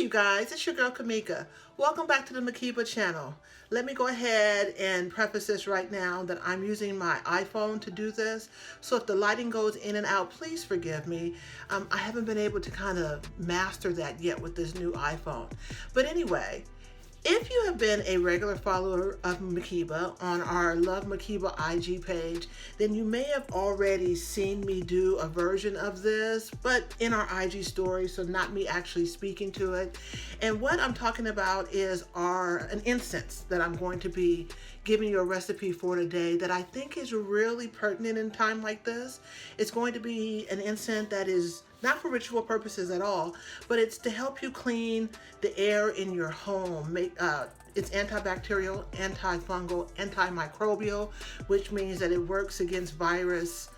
Hey you guys, it's your girl Kamika. Welcome back to the Makiba channel. Let me go ahead and preface this right now that I'm using my iPhone to do this. So if the lighting goes in and out, please forgive me. I haven't been able to kind of master that yet with this new iPhone. But anyway, if you have been a regular follower of Makiba on our Love Makiba IG page, then you may have already seen me do a version of this, but in our IG story, so not me actually speaking to it. And what I'm talking about is an incense that I'm going to be giving you a recipe for today that I think is really pertinent in a time like this. It's going to be an incense that is not for ritual purposes at all, but it's to help you clean the air in your home. It's antibacterial, anti-fungal, anti-microbial, which means that it works against virus,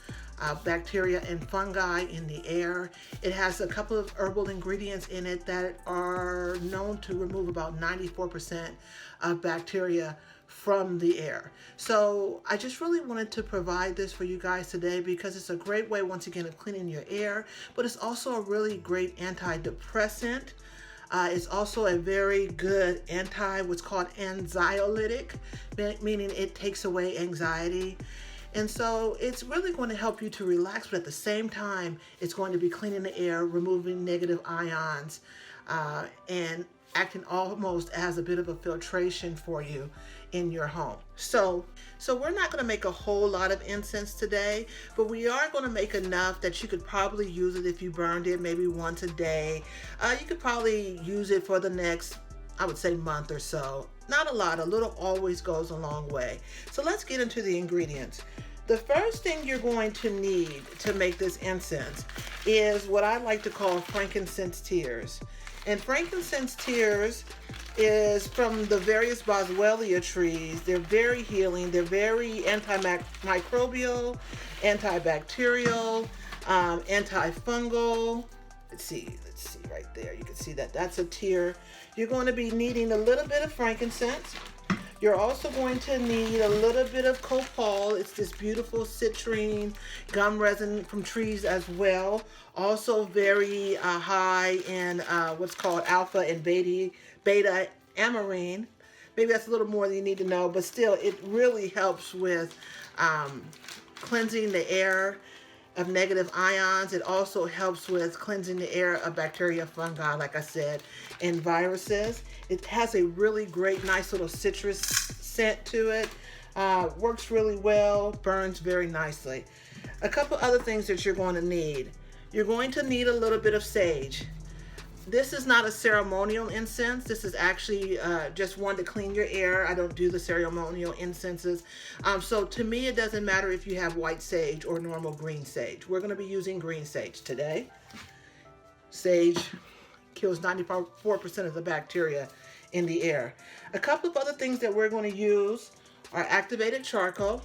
bacteria, and fungi in the air. It has a couple of herbal ingredients in it that are known to remove about 94% of bacteria from the air. So I just really wanted to provide this for you guys today because it's a great way, once again, of cleaning your air, but it's also a really great antidepressant. It's also a very good what's called anxiolytic, meaning it takes away anxiety. And so it's really going to help you to relax, but at the same time, it's going to be cleaning the air, removing negative ions, and acting almost as a bit of a filtration for you in your home. So we're not going to make a whole lot of incense today, but we are going to make enough that you could probably use it if you burned it maybe once a day. You could probably use it for the next, I would say, month or so. Not a lot, a little always goes a long way. So let's get into the ingredients. The first thing you're going to need to make this incense is what I like to call Frankincense Tears. And Frankincense Tears is from the various boswellia trees. They're very healing. They're very anti-microbial, anti-bacterial, anti-fungal. Let's see right there. You can see that that's a tear. You're going to be needing a little bit of frankincense. You're also going to need a little bit of copal. It's this beautiful citrine gum resin from trees as well. Also very high in what's called alpha and beta amarine. Maybe that's a little more than you need to know, but still it really helps with cleansing the air of negative ions. It also helps with cleansing the air of bacteria, fungi, like I said, and viruses. It has a really great, nice little citrus scent to it. Works really well, burns very nicely. A couple other things that you're going to need. You're going to need a little bit of sage. This is not a ceremonial incense. This is actually just one to clean your air. I don't do the ceremonial incenses. So to me, it doesn't matter if you have white sage or normal green sage. We're going to be using green sage today. Sage kills 94% of the bacteria in the air. A couple of other things that we're going to use are activated charcoal.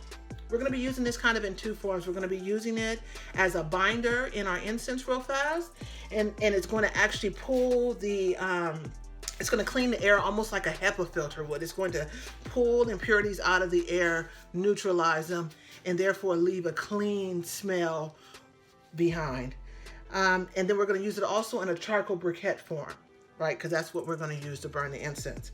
We're going to be using this kind of in two forms. We're going to be using it as a binder in our incense real fast, and it's going to actually pull the, it's going to clean the air almost like a HEPA filter would. It's going to pull impurities out of the air, neutralize them, and therefore leave a clean smell behind. And then we're going to use it also in a charcoal briquet form, right? Because that's what we're going to use to burn the incense.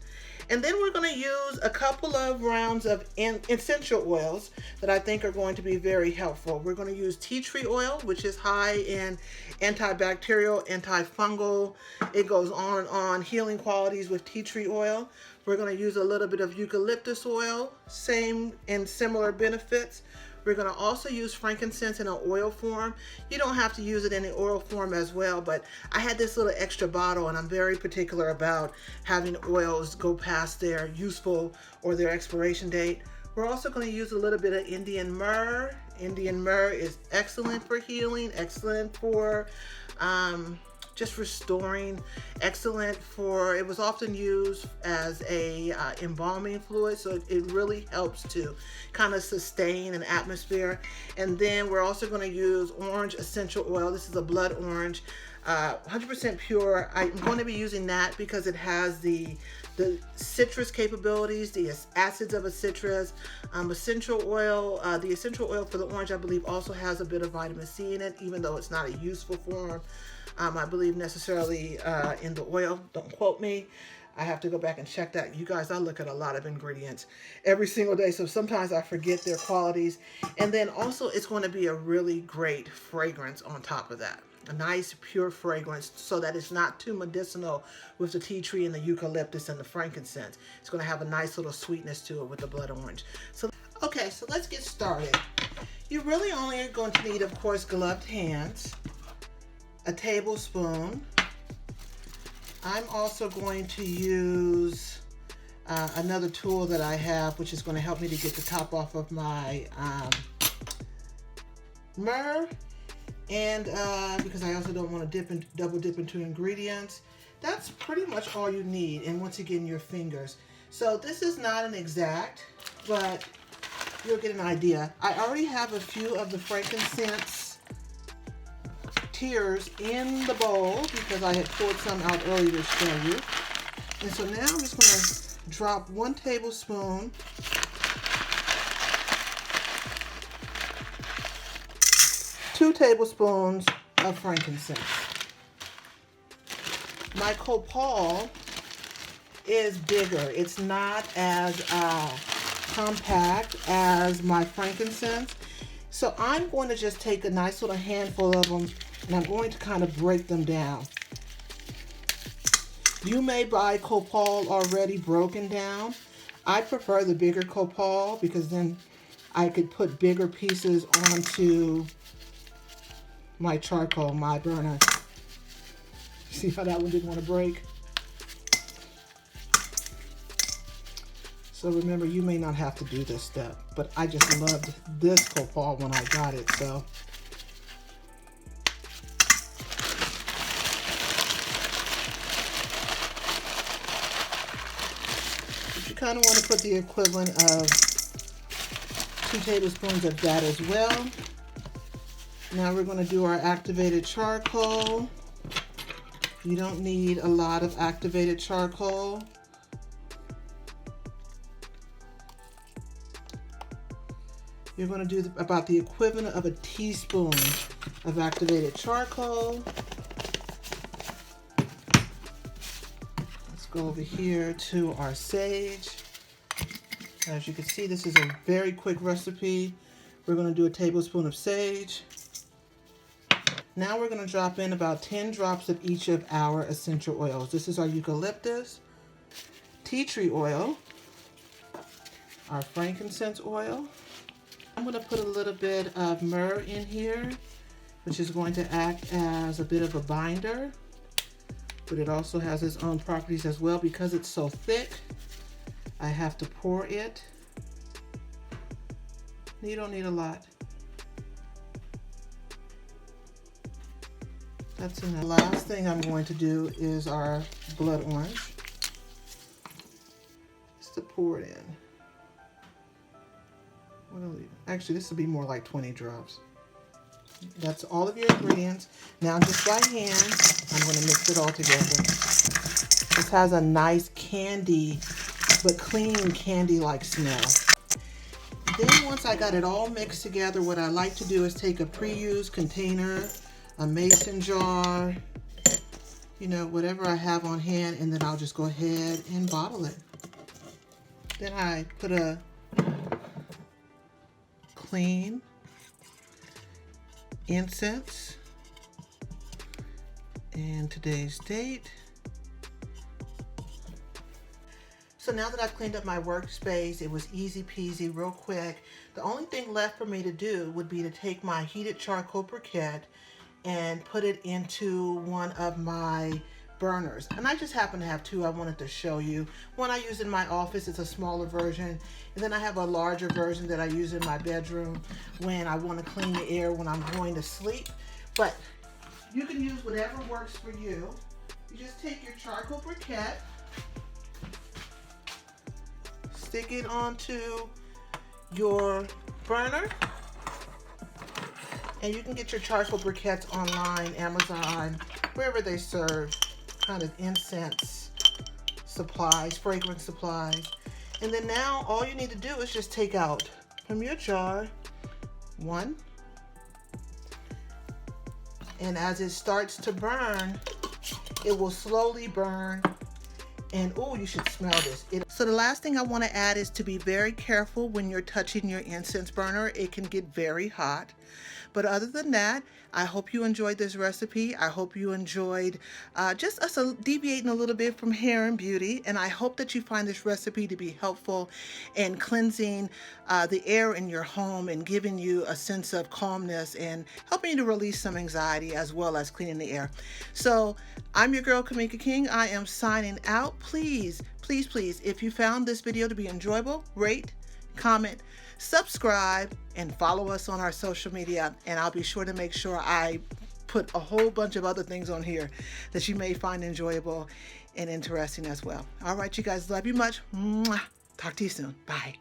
And then we're going to use a couple of rounds of essential oils that I think are going to be very helpful. We're going to use tea tree oil, which is high in antibacterial, antifungal. It goes on and on, healing qualities with tea tree oil. We're going to use a little bit of eucalyptus oil, same and similar benefits. We're going to also use frankincense in an oil form. You don't have to use it in the oil form as well, but I had this little extra bottle and I'm very particular about having oils go past their useful or their expiration date. We're also going to use a little bit of Indian myrrh. Indian myrrh is excellent for healing, excellent for just restoring, excellent for, it was often used as a embalming fluid, so it really helps to kind of sustain an atmosphere. And then we're also going to use orange essential oil. This is a blood orange, 100% pure. I'm going to be using that because it has the citrus capabilities, the acids of a citrus. Essential oil, the essential oil for the orange, I believe, also has a bit of vitamin C in it, even though it's not a useful form I believe necessarily in the oil. Don't quote me. I have to go back and check that. You guys, I look at a lot of ingredients every single day, so sometimes I forget their qualities. And then also it's going to be a really great fragrance on top of that. A nice pure fragrance so that it's not too medicinal with the tea tree and the eucalyptus and the frankincense. It's going to have a nice little sweetness to it with the blood orange. So, okay, so let's get started. You really only are going to need, of course, gloved hands, a tablespoon. I'm also going to use another tool that I have, which is going to help me to get the top off of my myrrh. And because I also don't want to double dip into ingredients. That's pretty much all you need. And once again, your fingers. So this is not an exact, but you'll get an idea. I already have a few of the frankincense tears in the bowl because I had poured some out earlier to show you. And so now I'm just going to drop 1 tablespoon two tablespoons of frankincense. My copal is bigger. It's not as compact as my frankincense. So I'm going to just take a nice little handful of them and I'm going to kind of break them down. You may buy copal already broken down. I prefer the bigger copal because then I could put bigger pieces onto my charcoal, my burner. See how that one didn't want to break? So remember, you may not have to do this step, but I just loved this copal when I got it, so. But you kind of want to put the equivalent of 2 tablespoons of that as well. Now we're going to do our activated charcoal. You don't need a lot of activated charcoal. You're going to do about the equivalent of a teaspoon of activated charcoal. Let's go over here to our sage. As you can see, this is a very quick recipe. We're going to do a tablespoon of sage. Now we're going to drop in about 10 drops of each of our essential oils. This is our eucalyptus, tea tree oil, our frankincense oil. I'm going to put a little bit of myrrh in here, which is going to act as a bit of a binder, but it also has its own properties as well. Because it's so thick, I have to pour it. You don't need a lot. That's enough. The last thing I'm going to do is our blood orange. Just to pour it in. Actually, this will be more like 20 drops. That's all of your ingredients. Now just by hand, I'm going to mix it all together. This has a nice candy, but clean candy-like smell. Then once I got it all mixed together, what I like to do is take a pre-used container, a mason jar, you know, whatever I have on hand, and then I'll just go ahead and bottle it. Then I put a clean incense and today's date. So now that I've cleaned up my workspace, it was easy peasy, real quick. The only thing left for me to do would be to take my heated charcoal briquet and put it into one of my burners. And I just happen to have 2 I wanted to show you. One I use in my office, it's a smaller version. And then I have a larger version that I use in my bedroom when I want to clean the air when I'm going to sleep. But you can use whatever works for you. You just take your charcoal briquet, stick it onto your burner, and you can get your charcoal briquettes online, Amazon, wherever they serve kind of incense supplies, fragrance supplies. And then now all you need to do is just take out from your jar 1 And as it starts to burn, it will slowly burn. And oh, you should smell this. So the last thing I want to add is to be very careful when you're touching your incense burner. It can get very hot. But other than that, I hope you enjoyed this recipe. I hope you enjoyed just us deviating a little bit from hair and beauty. And I hope that you find this recipe to be helpful in cleansing the air in your home and giving you a sense of calmness and helping you to release some anxiety as well as cleaning the air. So I'm your girl, Kamika King. I am signing out. Please, please, please, if you found this video to be enjoyable, rate, comment, subscribe, and follow us on our social media, and I'll be sure to make sure I put a whole bunch of other things on here that you may find enjoyable and interesting as well. All right, you guys, love you much. Mwah. Talk to you soon. Bye.